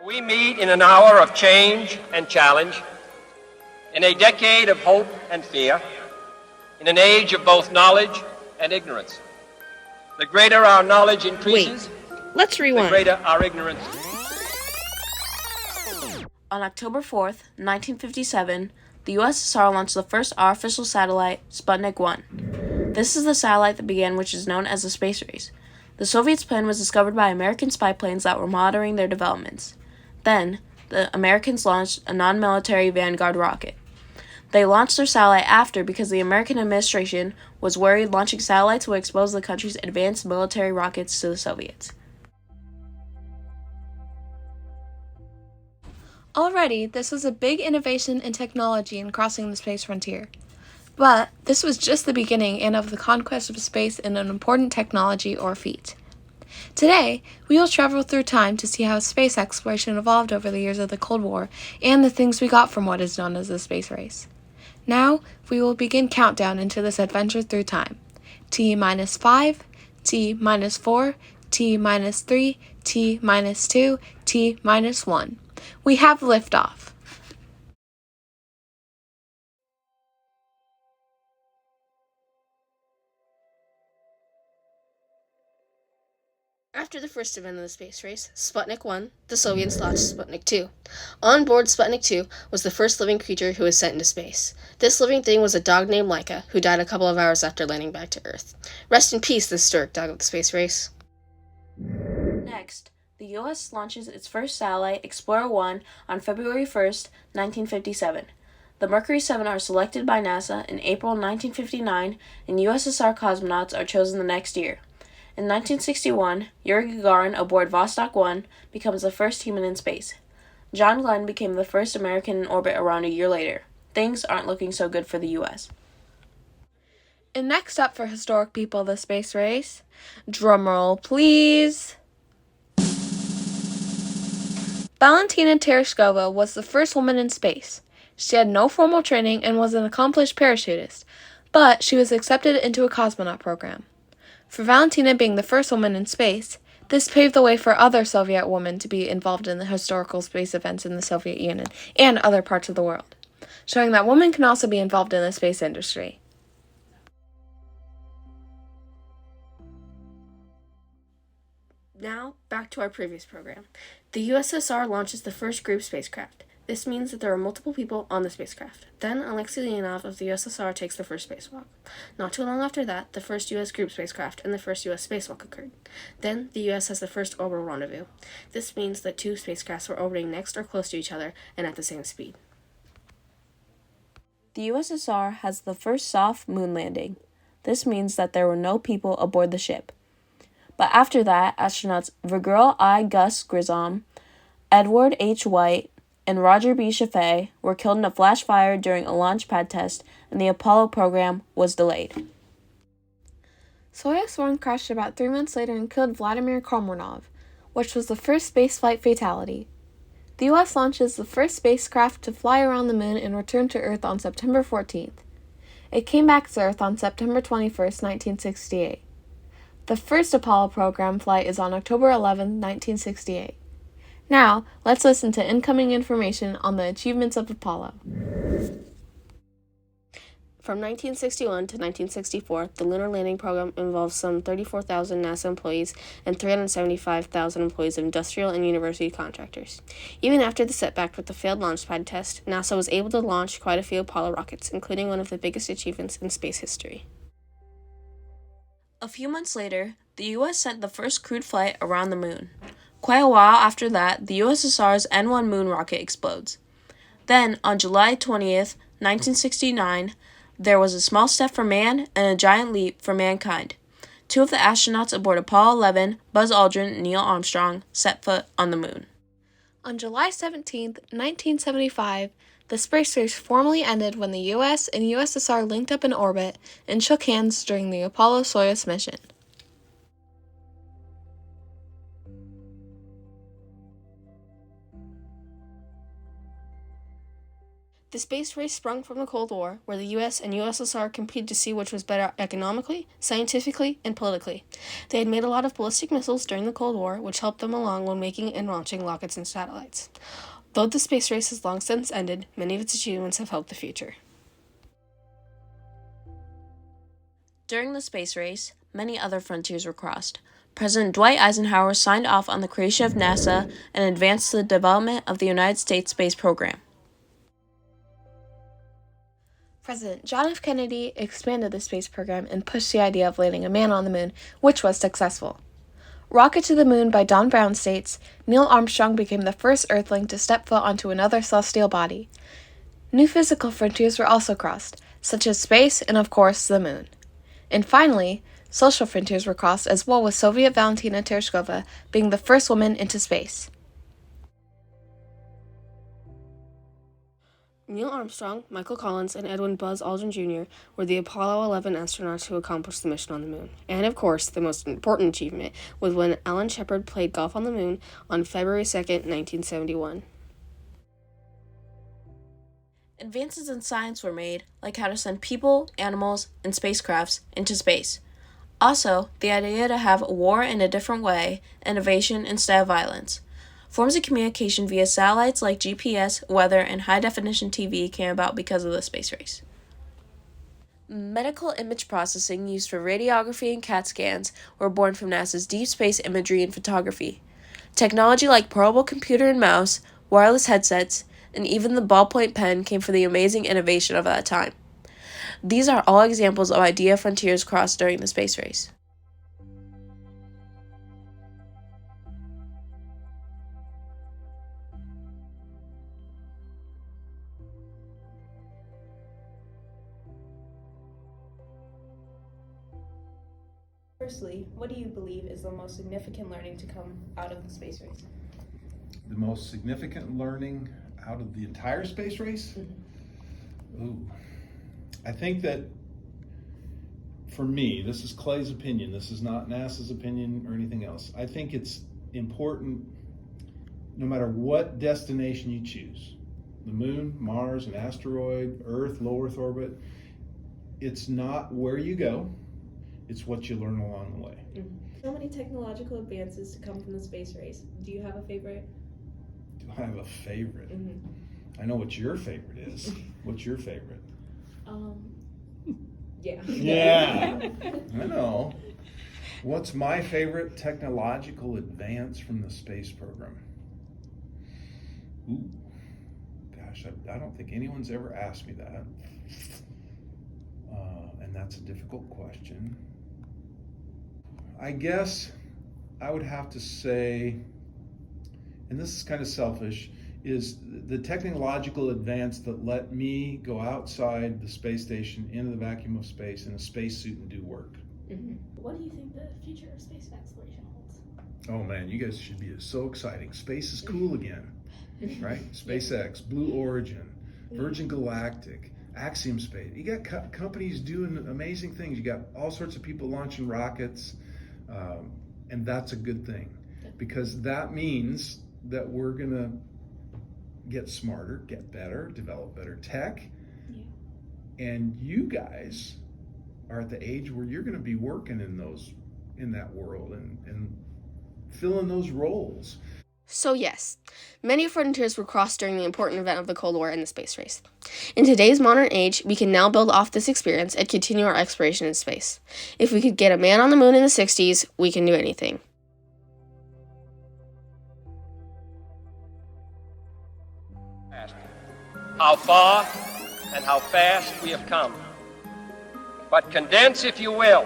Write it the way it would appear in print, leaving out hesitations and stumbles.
We meet in an hour of change and challenge, in a decade of hope and fear, in an age of both knowledge and ignorance. The greater our knowledge increases, Let's rewind. the greater our ignorance. On October 4th, 1957, the USSR launched the first artificial satellite, Sputnik 1. This is the satellite that began what is known as the space race. The Soviets' plan was discovered by American spy planes that were monitoring their developments. Then, the Americans launched a non-military Vanguard rocket. They launched their satellite after because the American administration was worried launching satellites would expose the country's advanced military rockets to the Soviets. Already, this was a big innovation in technology in crossing the space frontier. But this was just the beginning and of the conquest of space in an important technology or feat. Today, we will travel through time to see how space exploration evolved over the years of the Cold War and the things we got from what is known as the space race. Now, we will begin countdown into this adventure through time. T-5, T-4, T-3, T-2, T-1. We have liftoff. After the first event of the space race, Sputnik 1, the Soviets launched Sputnik 2. On board Sputnik 2 was the first living creature who was sent into space. This living thing was a dog named Laika, who died a couple of hours after landing back to Earth. Rest in peace, the historic dog of the space race. Next, the U.S. launches its first satellite, Explorer 1, on February 1st, 1957. The Mercury 7 are selected by NASA in April 1959, and USSR cosmonauts are chosen the next year. In 1961, Yuri Gagarin aboard Vostok 1 becomes the first human in space. John Glenn became the first American in orbit around a year later. Things aren't looking so good for the U.S. And next up for historic people of the space race, drumroll please. Valentina Tereshkova was the first woman in space. She had no formal training and was an accomplished parachutist, but she was accepted into a cosmonaut program. For Valentina being the first woman in space, this paved the way for other Soviet women to be involved in the historical space events in the Soviet Union and other parts of the world, showing that women can also be involved in the space industry. Now, back to our previous program. The USSR launches the first group spacecraft. This means that there are multiple people on the spacecraft. Then, Alexei Leonov of the USSR takes the first spacewalk. Not too long after that, the first U.S. group spacecraft and the first U.S. spacewalk occurred. Then, the U.S. has the first orbital rendezvous. This means that two spacecrafts were orbiting next or close to each other and at the same speed. The USSR has the first soft moon landing. This means that there were no people aboard the ship. But after that, astronauts Virgil I. Gus Grissom, Edward H. White, and Roger B. Chaffee were killed in a flash fire during a launch pad test, and the Apollo program was delayed. Soyuz 1 crashed about 3 months later and killed Vladimir Komarov, which was the first spaceflight fatality. The U.S. launches the first spacecraft to fly around the moon and return to Earth on September 14th. It came back to Earth on September 21st, 1968. The first Apollo program flight is on October 11, 1968. Now, let's listen to incoming information on the achievements of Apollo. From 1961 to 1964, the lunar landing program involves some 34,000 NASA employees and 375,000 employees of industrial and university contractors. Even after the setback with the failed launch pad test, NASA was able to launch quite a few Apollo rockets, including one of the biggest achievements in space history. A few months later, the U.S. sent the first crewed flight around the moon. Quite a while after that, the USSR's N-1 moon rocket explodes. Then, on July 20th, 1969, there was a small step for man and a giant leap for mankind. Two of the astronauts aboard Apollo 11, Buzz Aldrin and Neil Armstrong, set foot on the moon. On July 17, 1975, the space race formally ended when the U.S. and USSR linked up in orbit and shook hands during the Apollo-Soyuz mission. The space race sprung from the Cold War, where the US and USSR competed to see which was better economically, scientifically, and politically. They had made a lot of ballistic missiles during the Cold War, which helped them along when making and launching rockets and satellites. Though the space race has long since ended, many of its achievements have helped the future. During the space race, many other frontiers were crossed. President Dwight Eisenhower signed off on the creation of NASA and advanced the development of the United States space program. President John F. Kennedy expanded the space program and pushed the idea of landing a man on the moon, which was successful. Rocket to the Moon by Don Brown states, Neil Armstrong became the first Earthling to step foot onto another celestial body. New physical frontiers were also crossed, such as space and, of course, the moon. And finally, social frontiers were crossed as well, with Soviet Valentina Tereshkova being the first woman into space. Neil Armstrong, Michael Collins, and Edwin Buzz Aldrin Jr. were the Apollo 11 astronauts who accomplished the mission on the moon. And of course, the most important achievement was when Alan Shepard played golf on the moon on February 2nd, 1971. Advances in science were made, like how to send people, animals, and spacecrafts into space. Also, the idea to have a war in a different way, innovation instead of violence. Forms of communication via satellites like GPS, weather, and high-definition TV came about because of the space race. Medical image processing used for radiography and CAT scans were born from NASA's deep space imagery and photography. Technology like portable computer and mouse, wireless headsets, and even the ballpoint pen came from the amazing innovation of that time. These are all examples of idea frontiers crossed during the space race. Firstly, what do you believe is the most significant learning to come out of the space race? The most significant learning out of the entire space race? Ooh. I think that for me, this is Clay's opinion, this is not NASA's opinion or anything else. I think it's important, no matter what destination you choose, the moon, Mars, an asteroid, Earth, low Earth orbit, it's not where you go, it's what you learn along the way. So many technological advances to come from the space race. Do you have a favorite? Do I have a favorite? I know what your favorite is. What's your favorite? Yeah. Yeah, I know. What's my favorite technological advance from the space program? Ooh, gosh, I don't think anyone's ever asked me that. And that's a difficult question. I guess I would have to say, and this is kind of selfish, is the technological advance that let me go outside the space station into the vacuum of space in a spacesuit and do work. What do you think the future of space exploration holds? Oh man, you guys should be so exciting. Space is cool again, right? SpaceX, Blue Origin, Virgin Galactic, Axiom Space. You got companies doing amazing things. You got all sorts of people launching rockets, and that's a good thing, because that means that we're gonna get smarter, get better, develop better tech, and you guys are at the age where you're gonna be working in that world and filling those roles. So yes, many frontiers were crossed during the important event of the Cold War and the space race. In today's modern age, we can now build off this experience and continue our exploration in space. If we could get a man on the moon in the 60s, we can do anything. How far and how fast we have come. But condense, if you will,